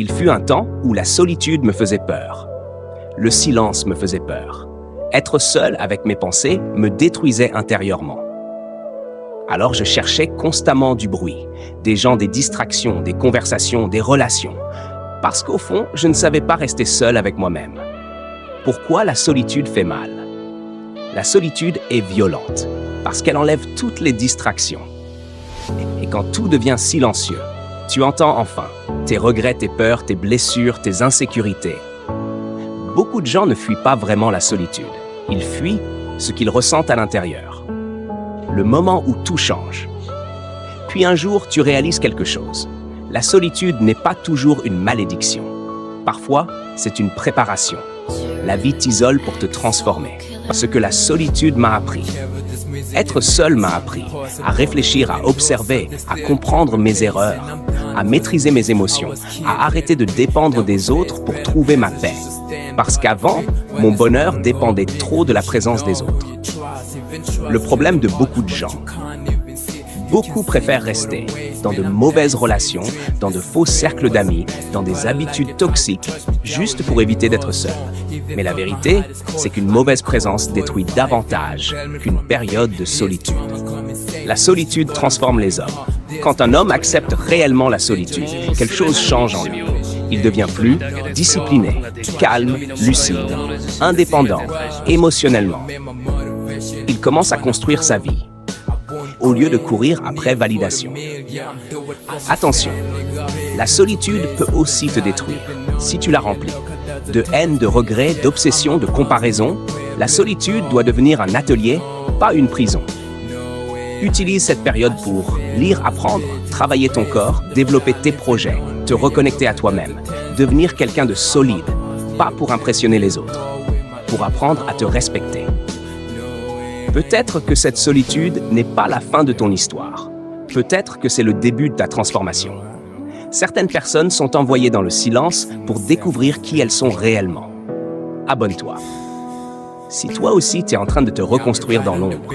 Il fut un temps où la solitude me faisait peur. Le silence me faisait peur. Être seul avec mes pensées me détruisait intérieurement. Alors je cherchais constamment du bruit, des gens, des distractions, des conversations, des relations. Parce qu'au fond, je ne savais pas rester seul avec moi-même. Pourquoi la solitude fait mal? La solitude est violente, parce qu'elle enlève toutes les distractions. Et quand tout devient silencieux, tu entends enfin tes regrets, tes peurs, tes blessures, tes insécurités. Beaucoup de gens ne fuient pas vraiment la solitude. Ils fuient ce qu'ils ressentent à l'intérieur. Le moment où tout change. Puis un jour, tu réalises quelque chose. La solitude n'est pas toujours une malédiction. Parfois, c'est une préparation. La vie t'isole pour te transformer. Ce que la solitude m'a appris. Être seul m'a appris à réfléchir, à observer, à comprendre mes erreurs, à maîtriser mes émotions, à arrêter de dépendre des autres pour trouver ma paix. Parce qu'avant, mon bonheur dépendait trop de la présence des autres. Le problème de beaucoup de gens. Beaucoup préfèrent rester dans de mauvaises relations, dans de faux cercles d'amis, dans des habitudes toxiques, juste pour éviter d'être seul. Mais la vérité, c'est qu'une mauvaise présence détruit davantage qu'une période de solitude. La solitude transforme les hommes. Quand un homme accepte réellement la solitude, quelque chose change en lui. Il devient plus discipliné, calme, lucide, indépendant, émotionnellement. Il commence à construire sa vie, au lieu de courir après validation. Attention, la solitude peut aussi te détruire, si tu la remplis. De haine, de regrets, d'obsession, de comparaison, la solitude doit devenir un atelier, pas une prison. Utilise cette période pour lire, apprendre, travailler ton corps, développer tes projets, te reconnecter à toi-même, devenir quelqu'un de solide, pas pour impressionner les autres, pour apprendre à te respecter. Peut-être que cette solitude n'est pas la fin de ton histoire. Peut-être que c'est le début de ta transformation. Certaines personnes sont envoyées dans le silence pour découvrir qui elles sont réellement. Abonne-toi. Si toi aussi tu es en train de te reconstruire dans l'ombre,